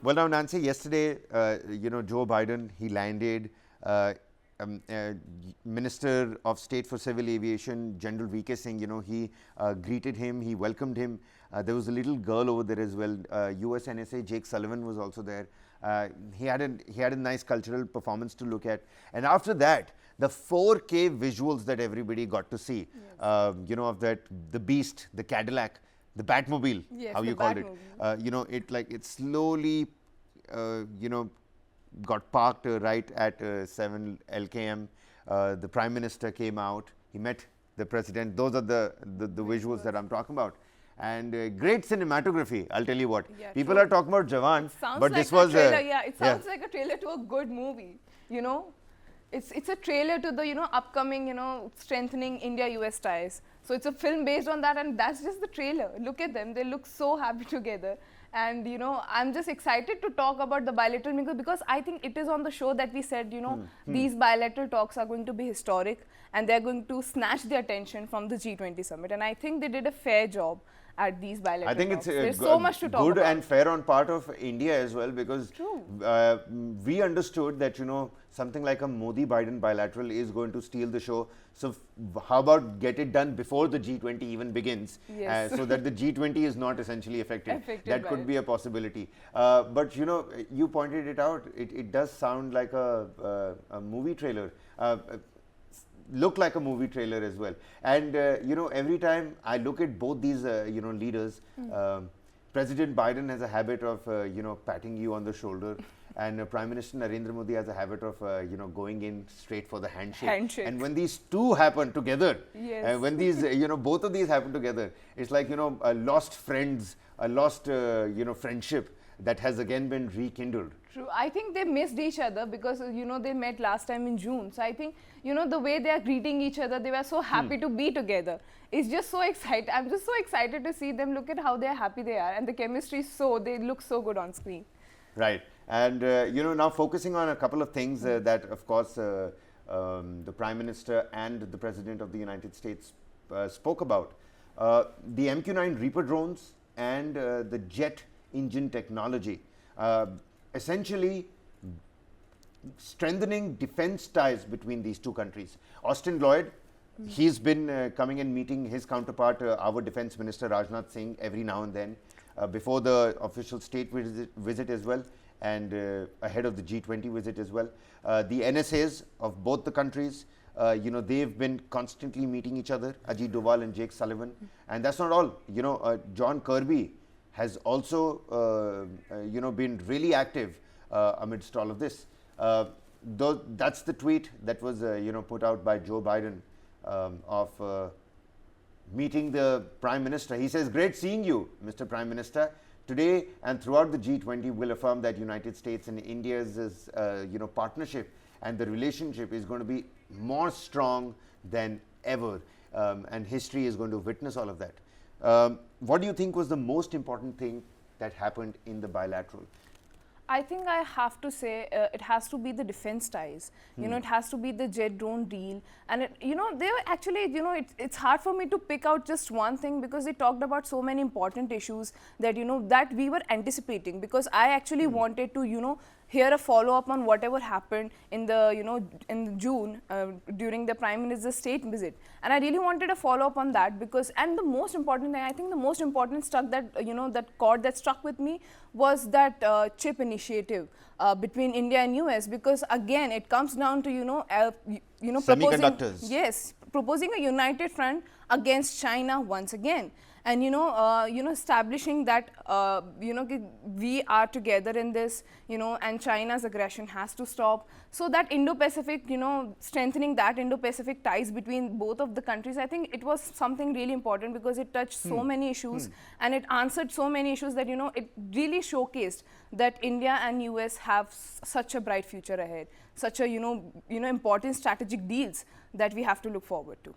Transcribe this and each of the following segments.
Well, now, Nancy, yesterday, Joe Biden, he landed. Uh, Minister of State for Civil Aviation, General VK Singh, he greeted him, he welcomed him. There was a little girl over there as well. US NSA Jake Sullivan was also there. He had a nice cultural performance to look at. And after that, the 4K visuals that everybody got to see, of that, the beast, the Cadillac, the Batmobile, Yes, how the you called Batmobile. it slowly, uh, you know, got parked right at 7 LKM. The Prime Minister came out. He met the President. Those are the visuals that I'm talking about. And great cinematography, I'll tell you what. Yeah, People true. are talking about Jawan, Sounds but like this a was trailer. Yeah, it yeah. sounds like a trailer to a good movie. You know, it's a trailer to the upcoming strengthening India-US ties. So it's a film based on that, and that's just the trailer. Look at them; they look so happy together. And I'm just excited to talk about the bilateral because I think it is on the show that we said these bilateral talks are going to be historic and they're going to snatch the attention from the G20 summit. And I think they did a fair job at these bilateral I think talks. it's There's so much to talk good about. and fair on part of India as well, because True. we understood that something like a Modi-Biden bilateral is going to steal the show. So how about get it done before the G20 even begins, Yes. so that the G20 is not essentially affected. That by could it. be a possibility. But you pointed it out. It does sound like a movie trailer. Look like a movie trailer as well. And every time I look at both these leaders, President Biden has a habit of patting you on the shoulder, and Prime Minister Narendra Modi has a habit of going in straight for the handshake. And when these two happen together, Yes. when these both of these happen together, it's like a lost friends, a lost friendship that has again been rekindled. True. I think they missed each other because they met last time in June. So I think the way they are greeting each other, they were so happy to be together. It's just so exciting. I'm just so excited to see them. Look at how they're happy they are, and the chemistry they look so good on screen. Right. And now focusing on a couple of things that, of course, the Prime Minister and the President of the United States spoke about. The MQ-9 Reaper drones and the jet engine technology. Essentially strengthening defense ties between these two countries. Austin Lloyd, he's been coming and meeting his counterpart, our Defense Minister Rajnath Singh, every now and then, before the official state visit as well, and ahead of the G20 visit as well. The NSAs of both the countries, they've been constantly meeting each other, Ajit Doval and Jake Sullivan. And that's not all. John Kirby has also been really active amidst all of this. That's the tweet that was put out by Joe Biden of meeting the Prime Minister. He says, "Great seeing you, Mr. Prime Minister. Today and throughout the G20 will affirm that United States and India's partnership and the relationship is going to be more strong than ever, and history is going to witness all of that." What do you think was the most important thing that happened in the bilateral? I think I have to say it has to be the defense ties. It has to be the jet drone deal. And, they were actually, it's hard for me to pick out just one thing because they talked about so many important issues that, that we were anticipating, because I actually wanted to, hear a follow-up on whatever happened in the, in June during the Prime Minister's state visit. And I really wanted a follow-up on that because, and the most important thing, I think the most important stuck that, that chord that struck with me was that chip initiative between India and US, because again, it comes down to, proposing, Semiconductors. yes, proposing a united front against China once again. And establishing that we are together in this, and China's aggression has to stop. So that Indo-Pacific, strengthening that Indo-Pacific ties between both of the countries, I think it was something really important because it touched so many issues and it answered so many issues that it really showcased that India and US have such a bright future ahead, such a important strategic deals that we have to look forward to.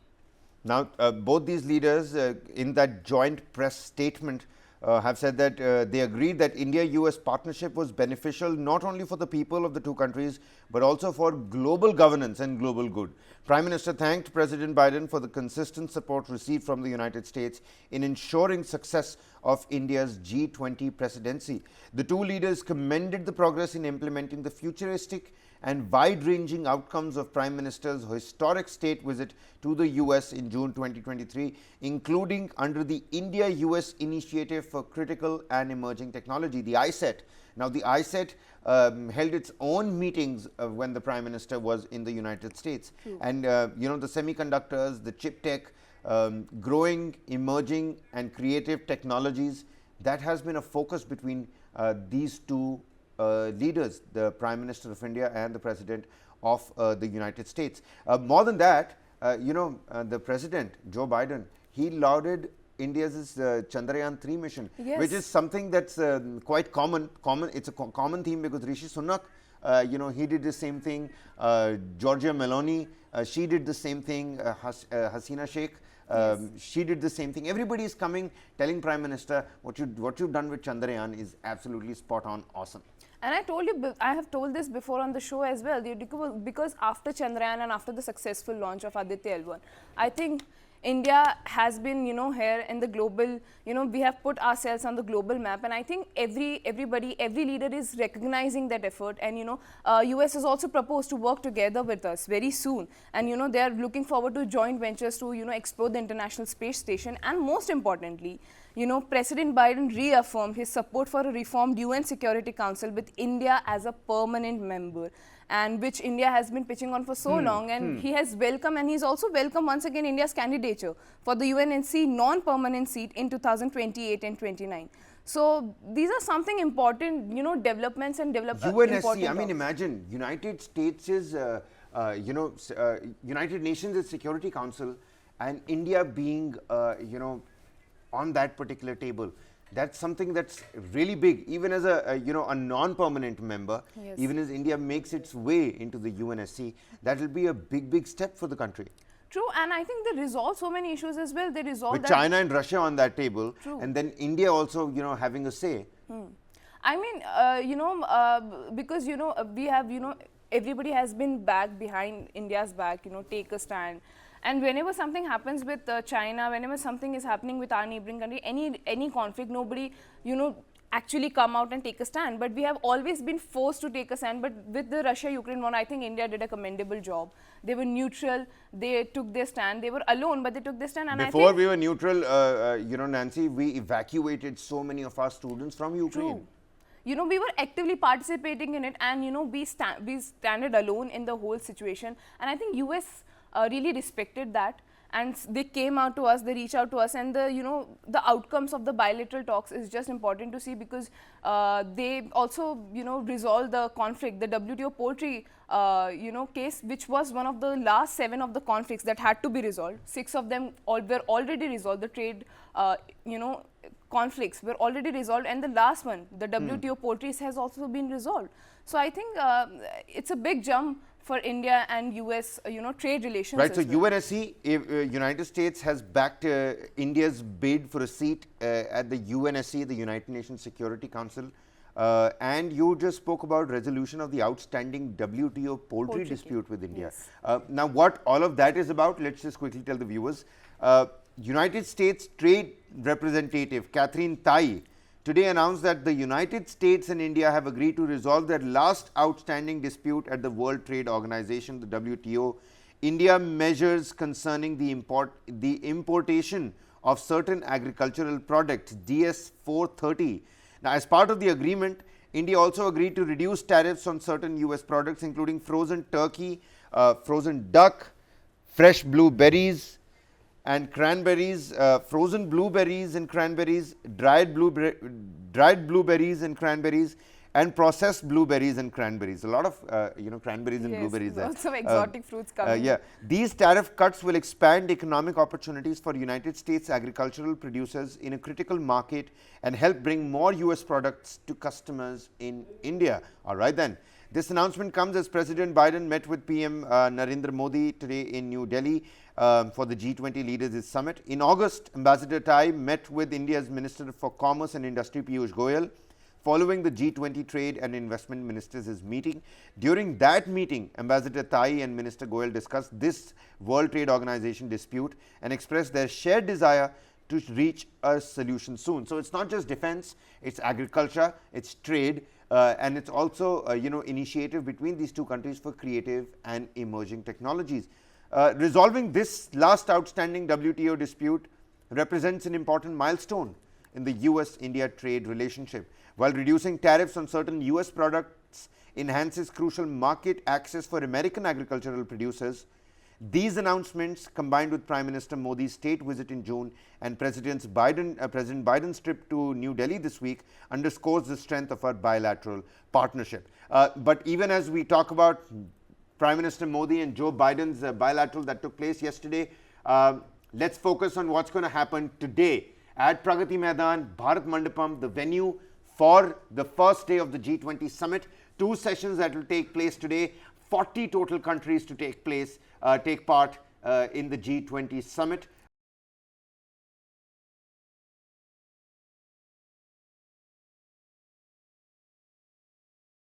Now, both these leaders in that joint press statement have said that they agreed that India-US partnership was beneficial not only for the people of the two countries, but also for global governance and global good. Prime Minister thanked President Biden for the consistent support received from the United States in ensuring success of India's G20 presidency. The two leaders commended the progress in implementing the futuristic and wide-ranging outcomes of Prime Minister's historic state visit to the US in June 2023, including under the India-US Initiative for Critical and Emerging Technology, the ICET. Now, the ICET held its own meetings when the Prime Minister was in the United States. And, you know, the semiconductors, the chip tech, growing, emerging and creative technologies, that has been a focus between these two leaders, the Prime Minister of India and the President of the United States. More than that, you know, the President, Joe Biden, he lauded India's Chandrayaan-3 mission, which is something that's quite common. It's a common theme because Rishi Sunak, you know, he did the same thing. Giorgia Meloni, she did the same thing. Hasina Sheikh, she did the same thing. Everybody is coming, telling Prime Minister, what you've done with Chandrayaan is absolutely spot on, awesome. And I have told this before on the show as well, because after Chandrayaan and after the successful launch of Aditya L1, I think India has been, you know, here in the global, you know, we have put ourselves on the global map, and I think every leader is recognizing that effort. And, you know, US has also proposed to work together with us very soon, and, you know, they are looking forward to joint ventures to, you know, explore the International Space Station. And most importantly, you know, President Biden reaffirmed his support for a reformed UN Security Council with India as a permanent member, and which India has been pitching on for so long. And he has welcomed, and he's also welcomed once again India's candidature for the UNSC non-permanent seat in 2028 and 29. So these are something important, you know, developments and UNSC, I mean, imagine United States is, you know, United Nations Security Council, and India being, you know, on that particular table. That's something that's really big, even as a you know, a non-permanent member. Even as India makes its way into the UNSC, that will be a big step for the country. True, and I think they resolve so many issues as well. They resolve with China and Russia on that table, and then India also, you know, having a say. I mean, you know, because, you know, we have, you know, everybody has been back behind India's back, you know, take a stand. And whenever something happens with China, whenever something is happening with our neighboring country, any conflict, nobody, you know, actually come out and take a stand. But we have always been forced to take a stand. But with the Russia-Ukraine war, I think India did a commendable job. They were neutral. They took their stand. They were alone, but they took their stand. And before I think we were neutral, you know, Nancy, we evacuated so many of our students from Ukraine. True. You know, we were actively participating in it, and, you know, we standed alone in the whole situation. And I think US really respected that, and they came out to us, they reached out to us, and the, you know, the outcomes of the bilateral talks is just important to see, because they also, you know, resolved the conflict, the WTO poultry, you know, case, which was one of the last 7 of the conflicts that had to be resolved. 6 of them were already resolved. The trade, you know, conflicts were already resolved, and the last one, the WTO poultry, has also been resolved. So I think it's a big jump for India and US, you know, trade relations. Right. So UNSC, United States has backed India's bid for a seat at the UNSC, the United Nations Security Council. And you just spoke about resolution of the outstanding WTO poultry dispute with India. Now, what all of that is about, let's just quickly tell the viewers. United States Trade Representative Catherine Tai today announced that the United States and India have agreed to resolve their last outstanding dispute at the World Trade Organization, the WTO. India measures concerning the importation of certain agricultural products, DS 430. Now, as part of the agreement, India also agreed to reduce tariffs on certain US products, including frozen turkey, frozen duck, fresh blueberries and cranberries, frozen blueberries and cranberries, dried blueberries and cranberries, and processed blueberries and cranberries. A lot of you know, cranberries and blueberries. Lots of exotic fruits coming. Yeah, these tariff cuts will expand economic opportunities for United States agricultural producers in a critical market and help bring more US products to customers in India. All right then. This announcement comes as President Biden met with PM Narendra Modi today in New Delhi for the G20 Leaders Summit. In August, Ambassador Tai met with India's Minister for Commerce and Industry Piyush Goyal following the G20 Trade and Investment Ministers' meeting. During that meeting, Ambassador Tai and Minister Goyal discussed this World Trade Organization dispute and expressed their shared desire to reach a solution soon. So it's not just defense, it's agriculture, it's trade, and it's also initiative between these two countries for creative and emerging technologies. Resolving this last outstanding WTO dispute represents an important milestone in the US-India trade relationship. While reducing tariffs on certain US products enhances crucial market access for American agricultural producers, these announcements, combined with Prime Minister Modi's state visit in June and President Biden's trip to New Delhi this week, underscores the strength of our bilateral partnership. But even as we talk about Prime Minister Modi and Joe Biden's bilateral that took place yesterday, let's focus on what's going to happen today at Pragati Maidan, Bharat Mandapam, the venue for the first day of the G20 summit. 2 sessions that will take place today, 40 total countries to take part in the G20 summit.